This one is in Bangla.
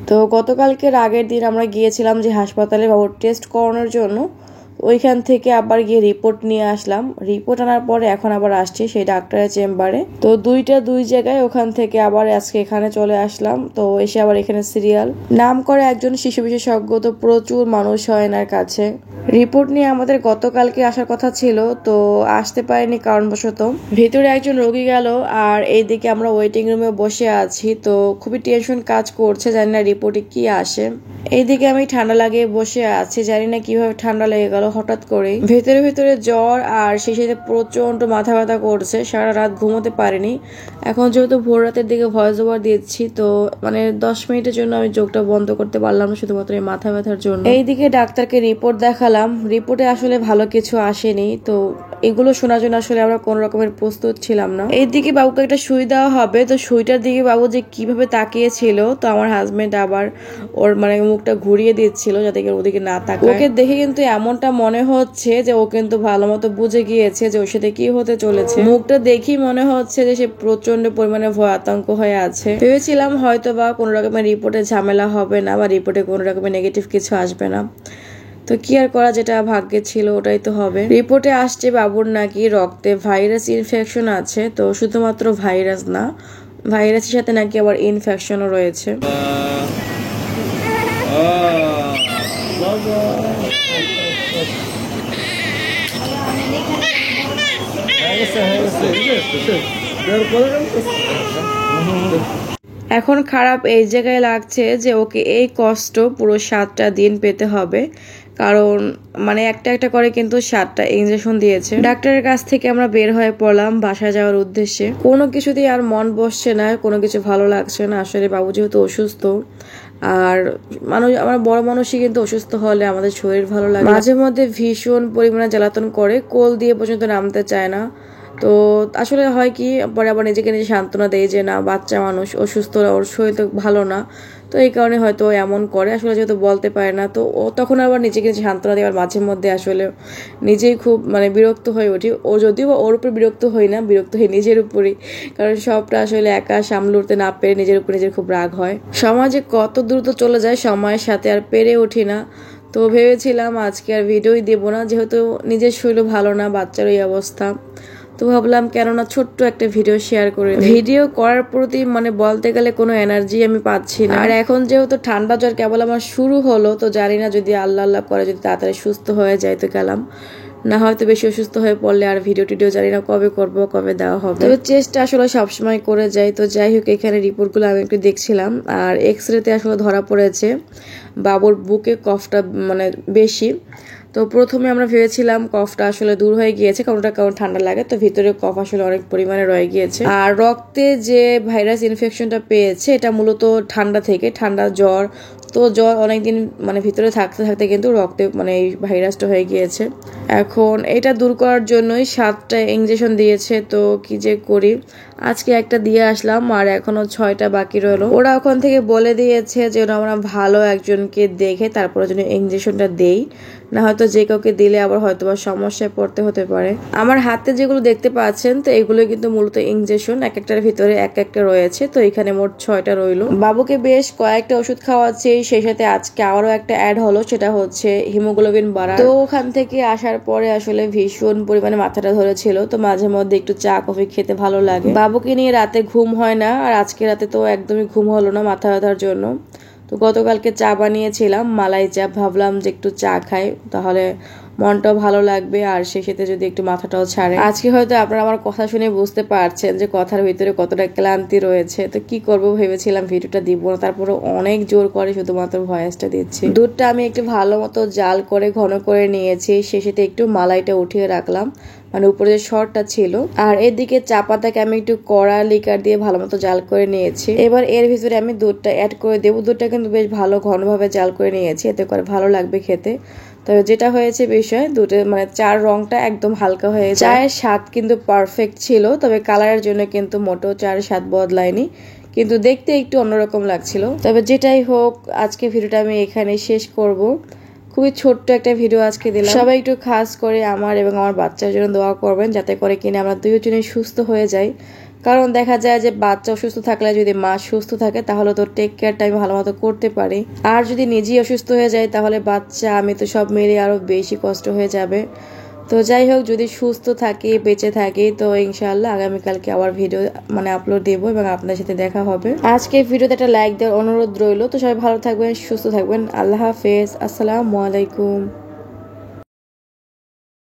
তো গতকালকের আগের দিন আমরা গিয়েছিলাম যে হাসপাতালে বাবুর টেস্ট করানোর জন্য। ওইখান থেকে আবার গিয়ে রিপোর্ট নিয়ে আসলাম। রিপোর্ট আনার পরে এখন আবার আসছি সেই ডাক্তারের চেম্বারে। তো দুই জায়গায়, ওখান থেকে আবার আজকে এখানে চলে আসলাম। তো এসে আবার এখানে সিরিয়াল নাম করে একজন শিশু বিশেষজ্ঞ, তো প্রচুর মানুষ হয় এনার কাছে। রিপোর্ট নিয়ে আমাদের গতকালকে আসার কথা ছিল, তো আসতে পারিনি কারণবশত। ভেতরে একজন রোগী গেল আর এইদিকে আমরা ওয়েটিং রুমে বসে আছি। তো খুবই টেনশন কাজ করছে, জানি না রিপোর্টে কি আসে। এইদিকে আমি ঠান্ডা লাগিয়ে বসে আছি, জানি না কিভাবে ঠান্ডা লেগে গেল হঠাৎ করে। ভেতরে জ্বর আর সেই সাথে প্রচন্ড মাথা ব্যথা করছে, সারা রাত ঘুমোতে পারিনি। এখন যেহেতু ভোর রাতের দিকে ভয়েস ওভার দিচ্ছি, তো 10 মিনিটের জন্য আমি চোখটা বন্ধ করতে পারলাম না, শুধুমাত্র এই মাথা ব্যথার জন্য। এইদিকে ডাক্তারকে রিপোর্ট দেখালাম, রিপোর্টে আসলে ভালো কিছু আসেনি। তো এগুলো শোনার জন্য আসলে আমরা কোন রকমের প্রস্তুত ছিলাম না। এইদিকে বাবুকে একটা সুই দেওয়া হবে, তো সুইটার দিকে বাবু যে কিভাবে তাকিয়েছিল, তো আমার হাজবেন্ড আবার ওর মুখটা ঘুরিয়ে দিচ্ছিল যাতে ওদিকে না তাকায়। ওকে দেখে কিন্তু এমনটা মনে হচ্ছে যে ও কিন্তু ভালো মতো বুঝে গিয়েছে যে ওর সাথে কি হতে চলেছে। মুখটা দেখি মনে হচ্ছে যে সে প্রচন্ড পরিমাণে ভয় আতঙ্ক হয়ে আছে। ভেবেছিলাম হয়তো বা কোনো রকমের রিপোর্টে ঝামেলা হবে না, বা রিপোর্টে কোনো রকমের নেগেটিভ কিছু আসবে না। তো কি আর করা, যেটা ভাগ্যে ছিল ওটাই তো হবে। রিপোর্টে আসছে বাবুর নাকি রক্তে ভাইরাস ইনফেকশন আছে। তো শুধুমাত্র ভাইরাস না, ভাইরাসের সাথে নাকি আবার ইনফেকশনও রয়েছে। এখন খারাপ এই জায়গায় লাগছে যে ওকে এই কষ্ট পুরো 7টা দিন পেতে হবে, কারণ একটা একটা করে কিন্তু 7টা ইনজেকশন দিয়েছে। ডাক্তারের কাছ থেকে আমরা বের হয়ে পড়লাম বাসায় যাওয়ার উদ্দেশ্যে। কোনো কিছুতেই আর মন বসছে না, কোনো কিছু ভালো লাগছে না। আসলে বাবু যেহেতু অসুস্থ, আর আমরা বড় মানুষই কিন্তু অসুস্থ হলে আমাদের শরীর ভালো লাগে, মাঝে মধ্যে ভীষণ পরিমাণে জ্বালাতন করে, কোল দিয়ে পর্যন্ত নামতে চায় না। তো আসলে হয় কি, পরে আবার নিজেকে নিজে সান্ত্বনা দেয় যে না, বাচ্চা মানুষ অসুস্থ, ওর শরীর তো ভালো না, তো এই কারণে হয়তো এমন করে। আসলে যেহেতু বলতে পারে না, তো ও তখন আবার নিজেকে নিজে সান্ত্বনা দেওয়ার মাঝে মধ্যে আসলে নিজেই খুব বিরক্ত হয়ে উঠি। ও যদিও ওর উপর বিরক্ত হই না, বিরক্ত হই নিজের উপরই, কারণ সবটা আসলে একা সামলে উঠতে না পেরে নিজের উপর নিজের খুব রাগ হয়। সমাজে কত দ্রুত চলে যায় সময়ের সাথে, আর পেরে উঠি না। তো ভেবেছিলাম আজকে আর ভিডিওই দেবো না, যেহেতু নিজের শরীর ভালো না, বাচ্চার এই অবস্থা। তো ভাবলাম কেননা ছোট্ট একটা ভিডিও শেয়ার করে। ভিডিও করার প্রতি বলতে গেলে কোনো এনার্জি আমি পাচ্ছি না। আর এখন যেহেতু ঠান্ডা জ্বর কেবল আমার শুরু হলো, তো জানি না যদি আল্লাহ করে যদি তাড়াতাড়ি সুস্থ হয়ে যায় তো গেলাম, না হয়তো বেশি অসুস্থ হয়ে পড়লে আর ভিডিও জানি না কবে করব, কবে দেওয়া হবে। তবে চেষ্টা আসলে সবসময় করে যাই। তো যাই হোক, এখানে রিপোর্টগুলো আমি একটু দেখছিলাম, আর এক্সরেতে আসলে ধরা পড়েছে বাবুর বুকে কফটা বেশি। তো প্রথমে আমরা ভেবেছিলাম কফটা আসলে দূর হয়ে গিয়েছে, কারণ ঠান্ডা লাগে, তো ভিতরে কফ আসলে অনেক পরিমাণে রয়ে গিয়েছে। আর রক্তে যে ভাইরাস ইনফেকশনটা পেয়েছে এটা মূলত ঠান্ডা থেকে, ঠান্ডা জ্বর। তো জ্বর অনেকদিন ভিতরে থাকতে থাকতে কিন্তু রক্তে এই ভাইরাসটা হয়ে গিয়েছে। এখন এটা দূর করার জন্যই 7টা ইনজেকশন দিয়েছে। তো কি যে করি, আজকে একটা দিয়ে আসলাম আর এখনো 6টা বাকি রইলো। ওরা ওখান থেকে বলে দিয়েছে যে আমরা ভালো একজনকে দেখে তারপরে যেন ইনজেকশনটা দেই, না হয়তো যে কাউকে দিলে আবার হয়তো বা সমস্যায় পড়তে হতে পারে। আমার হাতে যেগুলো দেখতে পাচ্ছেন, তো এগুলো কিন্তু মূলত ইনজেকশন, এক একটার ভিতরে এক একটা রয়েছে। তো এখানে মোট 6টা রইলো। বাবুকে বেশ কয়েকটা ওষুধ খাওয়াচ্ছি, সেই সাথে আজকে আরো একটা অ্যাড হলো, সেটা হচ্ছে হিমোগ্লোবিন বাড়া। তো ওখান থেকে আসার পরে আসলে ভীষণ পরিমাণে মাথাটা ধরেছিল, তো মাঝে মধ্যে একটু চা কফি খেতে ভালো লাগে। বাবুকে নিয়ে রাতে ঘুম হয় না, আর আজকে রাতে তো একদমই ঘুম হলো না মাথা ব্যথার জন্য। তো গতকালকে চা বানিয়েছিলাম, মালাই চা, ভাবলাম যে একটু চা খাই, তাহলে মনটাও ভালো লাগবে, আর সেই সাথে যদি একটু মাথাটাও ছাড়ে। আজকে হয়তো আপনারা আমার কথা শুনে বুঝতে পারছেন যে কথার ভিতরে কতটা ক্লান্তি রয়েছে। তো কি করব, ভেবেছিলাম ভিডিওটা দিব না, তারপরে অনেক জোর করে শুধুমাত্র ভয়েসটা দিচ্ছি। দুধটা আমি একটু ভালো মতো জাল করে ঘন করে নিয়েছি, সেই সাথে একটু মালাইটা উঠিয়ে রাখলাম, উপরে যে শর্টটা ছিল। আর এদিকে চা পাতাকে আমি একটু কড়া লিকার দিয়ে ভালো মতো জাল করে নিয়েছি। এবার এর ভিতরে আমি দুধটা অ্যাড করে দেবো। দুধটা কিন্তু বেশ ভালো ঘনভাবে জাল করে নিয়েছি, এতে করে ভালো লাগবে খেতে। তবে যেটা হয়েছে বিষয়, দুধের চার রংটা একদম হালকা হয়ে যায়। চায়ের স্বাদ কিন্তু পারফেক্ট ছিল, তবে কালারের জন্য কিন্তু মোটেও চায়ের স্বাদ বদলায়নি, কিন্তু দেখতে একটু অন্যরকম লাগছিল। তবে যেটাই হোক, আজকে ভিডিওটা আমি এখানে শেষ করব। খুবই ছোট্ট একটা ভিডিও আজকে দিলাম। সবাই একটু খাস করে আমার এবং আমার বাচ্চার জন্য দোয়া করবেন, যাতে করে কিনা আমরা দুজনেই সুস্থ হয়ে যাই, কারণ দেখা যায় যে বাচ্চা অসুস্থ থাকলে যদি মা সুস্থ থাকে তাহলে তো টেক কেয়ারটা আমি ভালো মতো করতে পারি। আর যদি নিজেই অসুস্থ হয়ে যায় তাহলে বাচ্চা আমি তো সব মিলিয়ে আরো বেশি কষ্ট হয়ে যাবে। তো যাই হোক, যদি সুস্থ থাকি বেঁচে থাকি তো ইনশাআল্লাহ আগামীকালকে আবার ভিডিও আপলোড দেবো এবং আপনাদের সাথে দেখা হবে। আজকে ভিডিওতে একটা লাইক দেওয়ার অনুরোধ রইল। তো সবাই ভালো থাকবেন, সুস্থ থাকবেন। আল্লাহ হাফেজ, আসসালামু আলাইকুম।